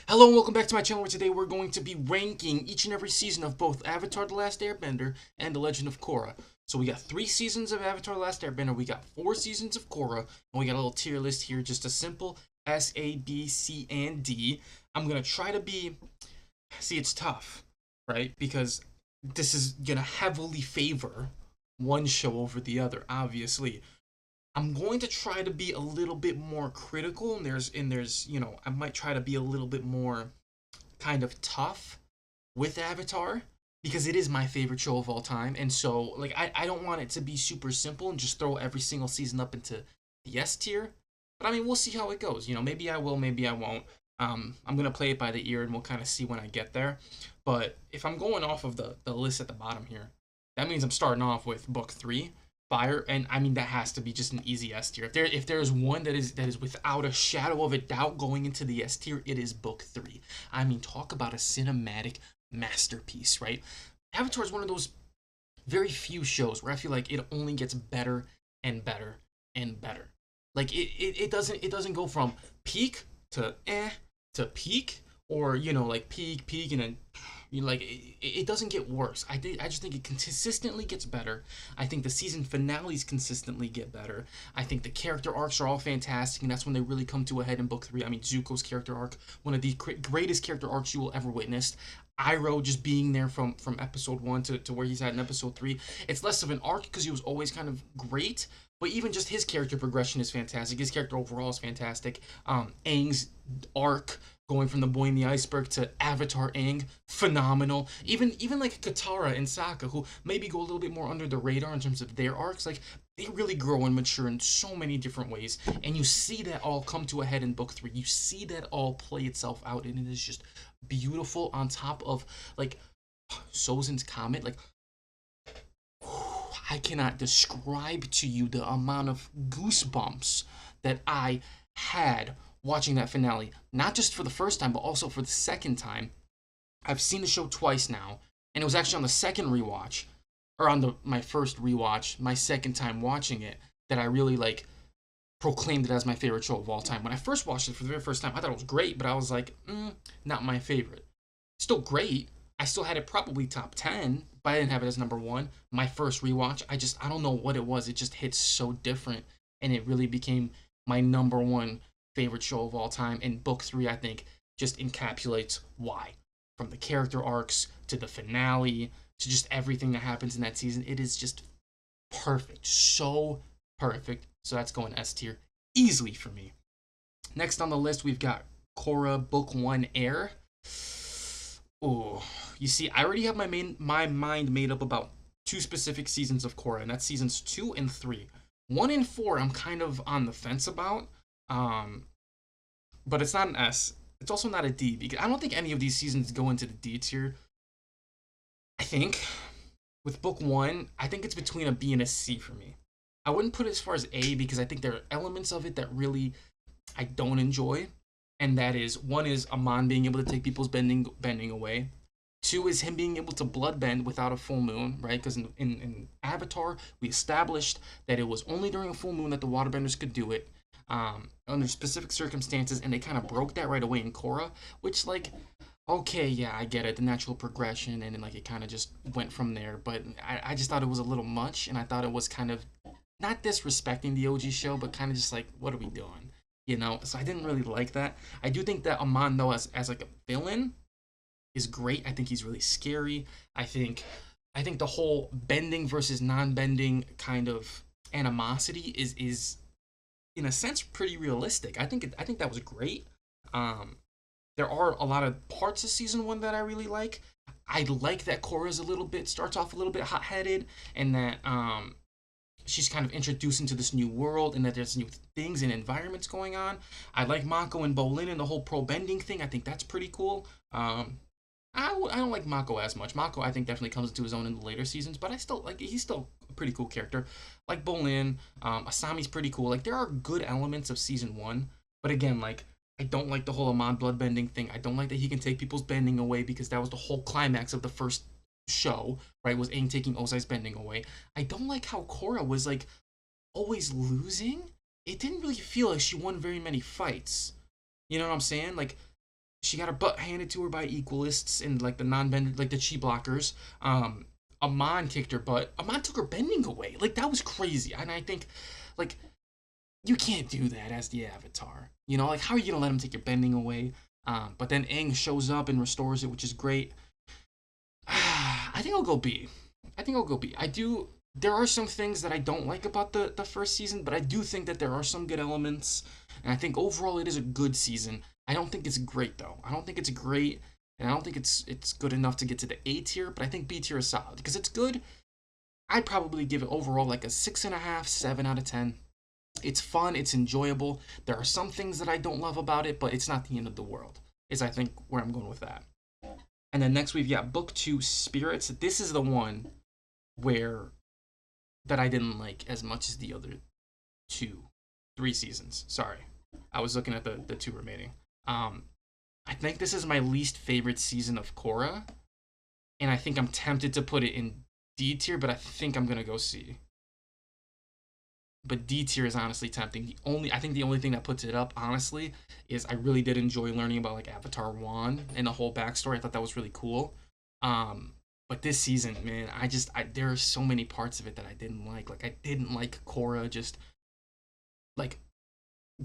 Hello and welcome back to my channel where today we're going to be ranking each and every season of both Avatar The Last Airbender and The Legend of Korra. So we got 3 seasons of Avatar The Last Airbender, we got 4 seasons of Korra, and we got a little tier list here, just a simple S, A, B, C, and D. I'm going to try to be... See, it's tough, right? Because this is going to heavily favor one show over the other, obviously. I'm going to try to be a little bit more critical, and I might try to be a little bit more kind of tough with Avatar because it is my favorite show of all time. And so, like, I don't want it to be super simple and just throw every single season up into the S tier. But I mean, we'll see how it goes. Maybe I will, maybe I won't. I'm gonna play it by the ear, and we'll kind of see when I get there. But if I'm going off of the list at the bottom here, that means I'm starting off with book 3, Fire, and I mean that has to be just an easy S tier. If there is one that is without a shadow of a doubt going into the S tier, it is book 3. I mean, talk about a cinematic masterpiece, right? Avatar is one of those very few shows where I feel like it only gets better and better and better. Like it doesn't go from peak to to peak, or like peak and then like it doesn't get worse. I just think it consistently gets better. I think the season finales consistently get better. I think the character arcs are all fantastic, and that's when they really come to a head in book 3. I mean, Zuko's character arc, one of the greatest character arcs you will ever witness. Iroh just being there from episode 1 to where he's at in episode 3. It's less of an arc because he was always kind of great, but even just his character progression is fantastic. His character overall is fantastic. Aang's arc, going from the boy in the iceberg to Avatar Aang, phenomenal. Even like Katara and Sokka, who maybe go a little bit more under the radar in terms of their arcs, like they really grow and mature in so many different ways, and you see that all come to a head in book 3. You see that all play itself out, and it is just beautiful. On top of like Sozin's comet, like I cannot describe to you the amount of goosebumps that I had watching that finale. Not just for the first time, but also for the second time. I've seen the show twice now, and it was actually on the second rewatch, or on my first rewatch, my second time watching it, that I really like proclaimed it as my favorite show of all time. When I first watched it for the very first time, I thought it was great, but I was like, not my favorite. Still great. I still had it probably top 10, but I didn't have it as number 1. My first rewatch, I don't know what it was. It just hits so different, and it really became my number 1 favorite show of all time. And book 3, I think, just encapsulates why. From the character arcs to the finale to just everything that happens in that season, it is just perfect. So perfect. So that's going S tier easily for me. Next on the list, we've got Korra Book 1 Air. Oh, you see, I already have my mind made up about 2 specific seasons of Korra, and that's seasons 2 and 3. 1 and 4, I'm kind of on the fence about, but it's not an S. It's also not a D, because I don't think any of these seasons go into the D tier. I think with book 1, I think it's between a B and a C for me. I wouldn't put it as far as A because I think there are elements of it that really I don't enjoy, and that is, 1 is Amon being able to take people's bending away. 2 is him being able to bloodbend without a full moon, right? Because in Avatar, we established that it was only during a full moon that the waterbenders could do it, under specific circumstances, and they kind of broke that right away in Korra, which, like, okay, yeah, I get it, the natural progression, and then, like, it kind of just went from there, but I just thought it was a little much, and I thought it was kind of, not disrespecting the OG show, but kind of just like, what are we doing? So I didn't really like that. I do think that Amon, though, as like a villain, is great. I think he's really scary. I think the whole bending versus non-bending kind of animosity is in a sense pretty realistic. I think that was great. There are a lot of parts of season 1 that I really like. I like that Korra's starts off a little bit hot-headed, and that she's kind of introduced into this new world, and that there's new things and environments going on. I like Mako and Bolin and the whole pro bending thing. I think that's pretty cool. I don't like Mako as much. Mako, I think, definitely comes into his own in the later seasons, but he's still a pretty cool character. Like Bolin, Asami's pretty cool. Like, there are good elements of season 1, but again, like, I don't like the whole Amon bloodbending thing. I don't like that he can take people's bending away, because that was the whole climax of the first show, right? Was Aang taking Ozai's bending away. I don't like how Korra was, like, always losing. It didn't really feel like she won very many fights. You know what I'm saying? Like, she got her butt handed to her by equalists and like the non-bender, like the chi blockers. Amon kicked her butt. Amon took her bending away. Like that was crazy. And I think, like, you can't do that as the Avatar. You know, like how are you gonna let him take your bending away? But then Aang shows up and restores it, which is great. I think I'll go B. I think I'll go B. I do. There are some things that I don't like about the first season, but I do think that there are some good elements, and I think overall it is a good season. I don't think it's great though. I don't think it's great, and I don't think it's good enough to get to the A tier. But I think B tier is solid because it's good. I'd probably give it overall like a 6.5, 7 out of 10. It's fun, it's enjoyable. There are some things that I don't love about it, but it's not the end of the world. Is I think where I'm going with that. And then next we've got book 2, Spirits. This is the one where that I didn't like as much as the other 3 seasons. Sorry, I was looking at the 2 remaining. I think this is my least favorite season of Korra, and I think I'm tempted to put it in D tier, but I think I'm gonna go C. But D tier is honestly tempting. I think the only thing that puts it up, honestly, is I really did enjoy learning about like Avatar One and the whole backstory. I thought that was really cool. But this season, man, there are so many parts of it that I didn't like. Like I didn't like Korra just like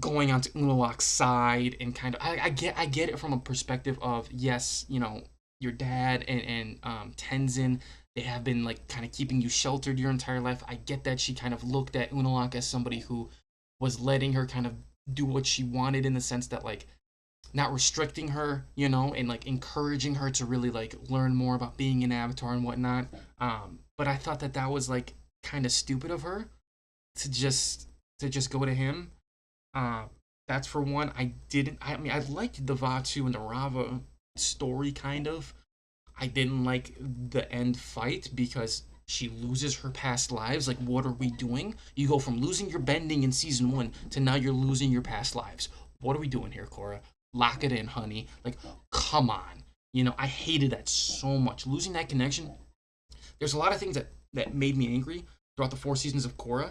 going onto Unalak's side and kind of I get it from a perspective of yes, you know, your dad and Tenzin, they have been like kind of keeping you sheltered your entire life. I get that she kind of looked at Unalak as somebody who was letting her kind of do what she wanted in the sense that like not restricting her, you know, and like encouraging her to really like learn more about being an avatar and whatnot. But I thought that was like kind of stupid of her to just go to him. Uh, that's for one. I mean, I liked the Vatu and the Rava story kind of. I didn't like the end fight because she loses her past lives. Like, what are we doing? You go from losing your bending in season 1 to now you're losing your past lives. What are we doing here, Korra? Lock it in, honey. Like, come on. You know, I hated that so much. Losing that connection. There's a lot of things that made me angry throughout the 4 seasons of Korra.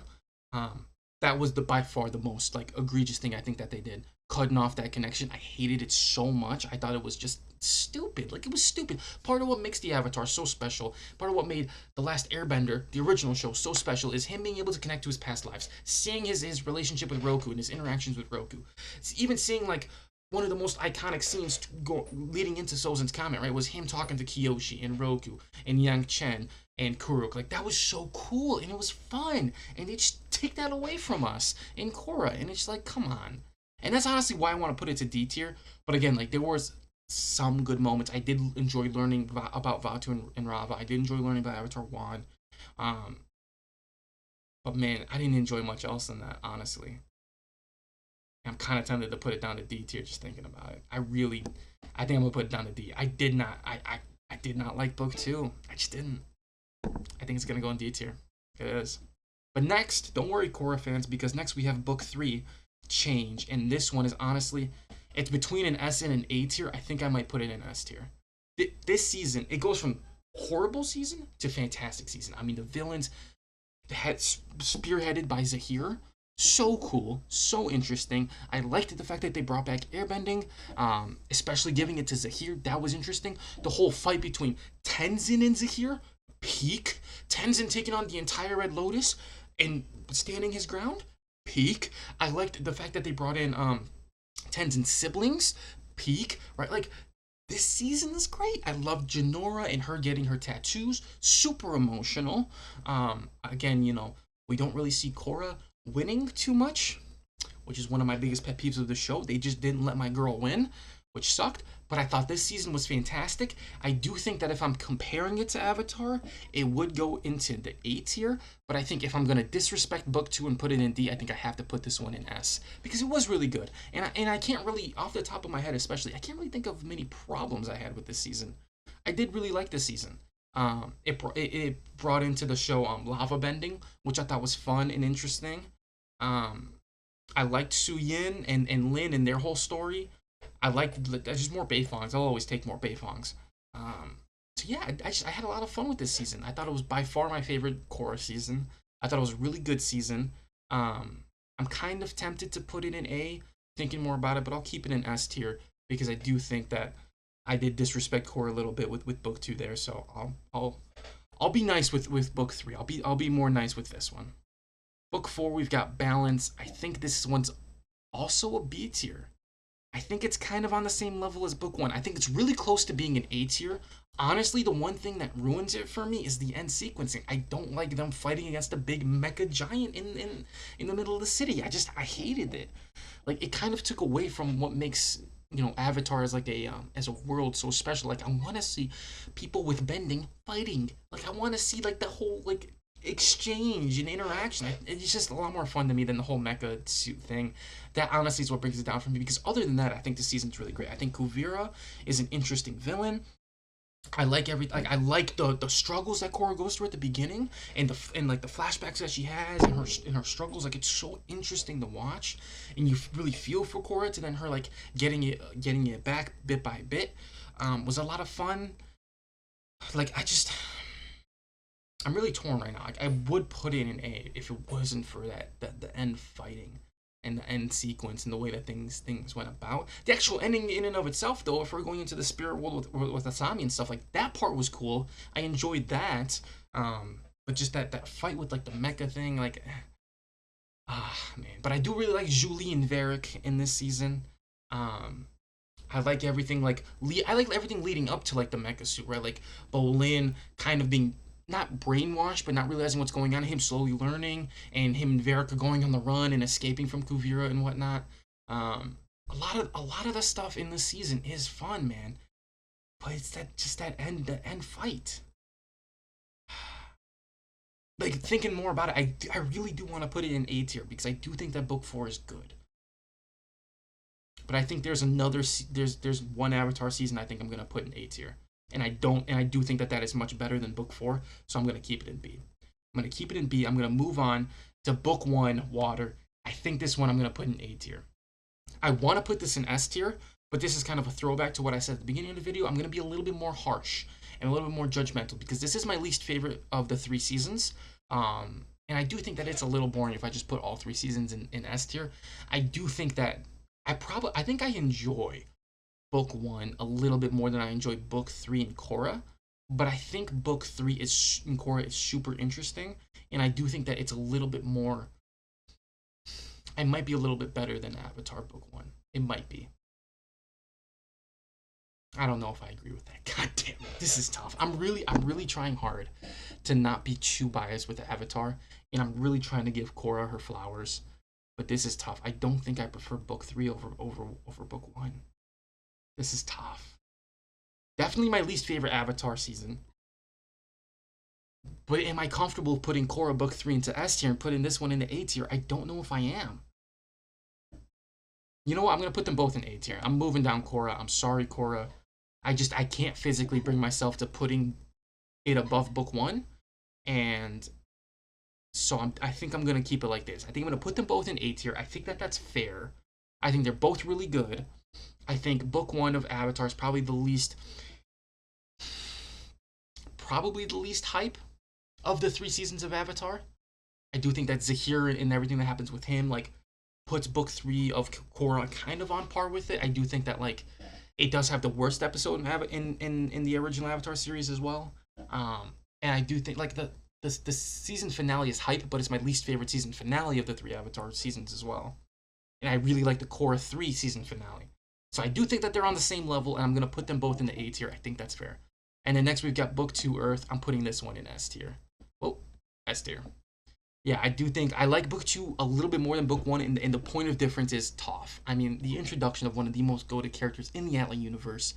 That was by far the most like egregious thing I think that they did. Cutting off that connection. I hated it so much. I thought it was just stupid. Like it was stupid. Part of what makes the Avatar so special, part of what made The Last Airbender, the original show, so special is him being able to connect to his past lives. Seeing his relationship with Roku and his interactions with Roku. It's even seeing like one of the most iconic scenes leading into Sozin's comment, right, was him talking to Kyoshi and Roku and Yang Chen and Kuruk. Like, that was so cool and it was fun. And they just take that away from us in Korra. And it's like, come on. And that's honestly why I want to put it to D tier. But again, like, there was some good moments. I did enjoy learning about Vatu and Rava. I did enjoy learning about Avatar 1. But man, I didn't enjoy much else than that, honestly. I'm kind of tempted to put it down to D tier just thinking about it. I think I'm gonna put it down to D. I did not like book 2. I just didn't. I think it's gonna go in D tier. It is. But next, don't worry, Korra fans, because next we have book 3, Change, and this one is honestly, it's between an S and an A tier. I think I might put it in S tier. This season, it goes from horrible season to fantastic season. I mean, the villains spearheaded by Zahir. So cool, so interesting. I liked the fact that they brought back airbending, especially giving it to Zahir. That was interesting. The whole fight between Tenzin and Zahir, peak. Tenzin taking on the entire Red Lotus and standing his ground, peak. I liked the fact that they brought in Tenzin's siblings, peak. Right, like this season is great. I loved Janora and her getting her tattoos, super emotional. Again, you know, we don't really see Korra winning too much, which is one of my biggest pet peeves of the show. They just didn't let my girl win, which sucked. But I thought this season was fantastic. I do think that if I'm comparing it to Avatar, it would go into the A tier. But I think if I'm gonna disrespect book 2 and put it in D, I think I have to put this one in S because it was really good. And I can't really, off the top of my head especially, I can't really think of many problems I had with this season. I did really like this season. It brought into the show lava bending, which I thought was fun and interesting. I liked Su Yin and Lin and their whole story. I liked just more Beifongs. I'll always take more Beifongs. So yeah, I had a lot of fun with this season. I thought it was by far my favorite Korra season. I thought it was a really good season. I'm kind of tempted to put it in A, thinking more about it, but I'll keep it in S tier because I do think that I did disrespect Korra a little bit with book two there. So I'll be nice with book three. I'll be more nice with this one. Book four, we've got Balance. I think this one's also a B tier. I think it's kind of on the same level as book one. I think it's really close to being an A tier. Honestly, the one thing that ruins it for me is the end sequencing. I don't like them fighting against a big mecha giant in the middle of the city. I hated it. Like it kind of took away from what makes Avatar as like a as a world so special. Like I want to see people with bending fighting. Like I want to see like the whole like exchange and interaction. It's just a lot more fun to me than the whole mecha suit thing. That honestly is what brings it down for me. Because other than that, I think the season's really great. I think Kuvira is an interesting villain. I like I like the struggles that Korra goes through at the beginning and like the flashbacks that she has and her struggles. Like it's so interesting to watch, and you really feel for Korra to then her like getting it back bit by bit. Was a lot of fun. Like I'm really torn right now. Like I would put it in A if it wasn't for that the end fighting and the end sequence and the way that things went about. The actual ending in and of itself, though, if we're going into the spirit world with Asami and stuff, like that part was cool. I enjoyed that. But just that fight with like the mecha thing, like man. But I do really like Julie and Varric in this season. I like everything I like everything leading up to like the mecha suit, right? Like Bolin kind of being not brainwashed, but not realizing what's going on. Him slowly learning, and him and Varric are going on the run and escaping from Kuvira and whatnot. A lot of the stuff in this season is fun, man. But it's that end fight. Like thinking more about it, I really do want to put it in A tier because I do think that book four is good. But I think there's one Avatar season I think I'm gonna put in A tier, and I do think that is much better than book four, so I'm gonna keep it in B. I'm gonna keep it in B. I'm gonna move on to book one, Water. I think this one I'm gonna put in A tier. I want to put this in S tier, but this is kind of a throwback to what I said at the beginning of the video. I'm gonna be a little bit more harsh and a little bit more judgmental because this is my least favorite of the three seasons. And I do think that it's a little boring if I just put all three seasons in S tier. I do think that I think I enjoy book one a little bit more than I enjoy book three in Korra, but I think book three in Korra is super interesting, and I do think that it's a little bit more. I might be a little bit better than Avatar book one. It might be. I don't know if I agree with that. God damn it, this is tough. I'm really trying hard to not be too biased with Avatar, and I'm really trying to give Korra her flowers. But this is tough. I don't think I prefer book three over book one. This is tough. Definitely my least favorite Avatar season. But am I comfortable putting Korra book three into S tier and putting this one into A tier? I don't know if I am. You know what? I'm gonna put them both in A tier. I'm moving down Korra. I'm sorry, Korra. I can't physically bring myself to putting it above book one, and so I think I'm gonna keep it like this. I think I'm gonna put them both in A tier. I think that's fair. I think they're both really good. I think book one of Avatar is probably the least hype of the three seasons of Avatar. I do think that Zahir and everything that happens with him like puts book three of Korra kind of on par with it. I do think that like it does have the worst episode in the original Avatar series as well. And I do think like the season finale is hype, but it's my least favorite season finale of the three Avatar seasons as well. And I really like the Korra 3 season finale. So I do think that they're on the same level, and I'm going to put them both in the A tier. I think that's fair. And then next we've got Book 2 Earth. I'm putting this one in S tier. Oh, S tier. Yeah, I do think I like Book 2 a little bit more than Book 1, and the point of difference is Toph. I mean, the introduction of one of the most goated characters in the Atla universe.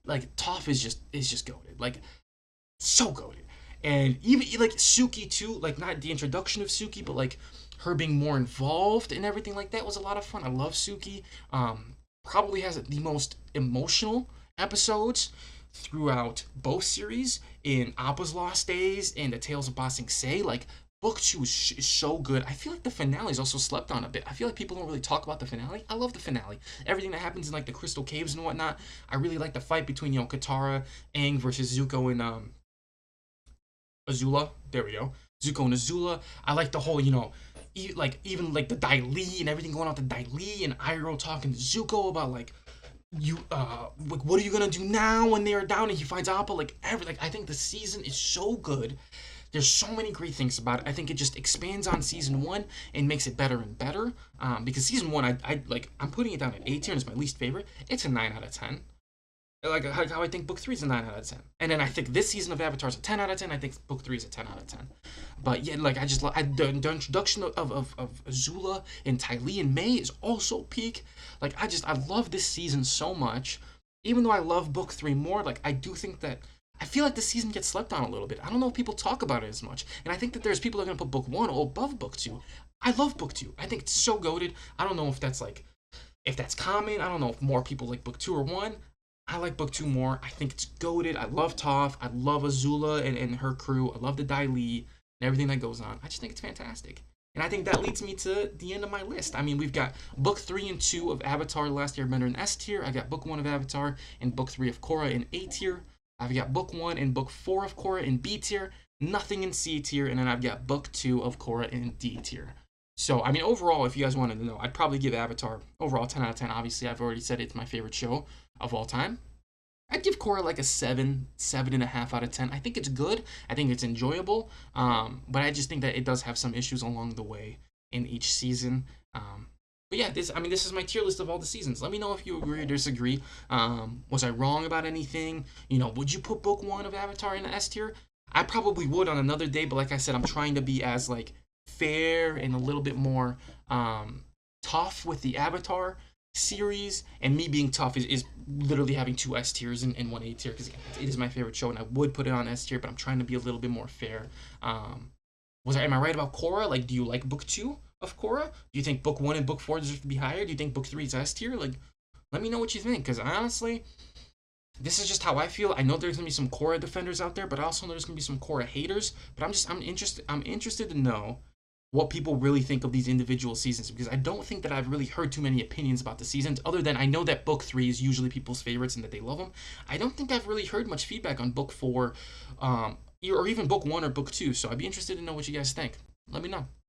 Like, Toph is just goated. Like, so goated. And even like Suki too, like not the introduction of Suki, but like her being more involved and everything like that was a lot of fun. I love Suki. Probably has the most emotional episodes throughout both series in Appa's Lost Days and the Tales of Ba Sing Se. Like book 2 is so good. I feel like the finale is also slept on a bit. I feel like people don't really talk about the finale. I love the finale. Everything that happens in like the Crystal Caves and whatnot. I really like the fight between Katara, Aang versus Zuko and Azula. There we go. Zuko and Azula. I like the whole, even like the Dai Li and everything going on with the Dai Li and Iroh talking to Zuko about like you like, what are you gonna do now when they are down and he finds Appa? Like I think the season is so good. There's so many great things about it. I think it just expands on season one and makes it better and better. Because season one, I like, I'm putting it down at A tier and it's my least favorite. It's a 9 out of 10. Like how I think book three is a 9 out of 10, and then I think this season of Avatar is a 10 out of 10. I think book three is a 10 out of 10. But yeah, like the introduction of Azula and Ty Lee and May is also peak. Like I love this season so much. Even though I love book three more, like I do think that I feel like the season gets slept on a little bit. I don't know if people talk about it as much, and I think that there's people that are gonna put book one above book two. I love book two. I think it's so goaded. I don't know if that's like if that's common. I don't know if more people like book two or one. I like book two more. I think it's goaded. I love Toph. I love Azula and her crew. I love the Dai Li and everything that goes on. I just think it's fantastic. And I think that leads me to the end of my list. I mean, we've got book three and two of Avatar: The Last Airbender in S tier. I got book one of Avatar and book three of Korra in A tier. I've got book one and book four of Korra in B tier. Nothing in C tier. And then I've got book two of Korra in D tier. So, I mean, overall, if you guys wanted to know, I'd probably give Avatar overall 10 out of 10. Obviously, I've already said it's my favorite show of all time. I'd give Korra like a 7.5 out of 10. I think it's good. I think it's enjoyable. But I just think that it does have some issues along the way in each season. But yeah, this is my tier list of all the seasons. Let me know if you agree or disagree. Was I wrong about anything? Would you put book one of Avatar in the S tier? I probably would on another day, but like I said, I'm trying to be as like fair and a little bit more tough with the Avatar series, and me being tough is literally having two S tiers and one A tier, because it is my favorite show and I would put it on S tier, but I'm trying to be a little bit more fair. Am I right about Korra? Like, do you like book two of Korra? Do you think book one and book four deserve to be higher? Do you think book three is S tier? Like, let me know what you think, because honestly, this is just how I feel. I know there's gonna be some Korra defenders out there, but I also know there's gonna be some Korra haters. But I'm interested to know what people really think of these individual seasons, because I don't think that I've really heard too many opinions about the seasons, other than I know that book three is usually people's favorites and that they love them. I don't think I've really heard much feedback on book four, or even book one or book two. So I'd be interested to know what you guys think. Let me know.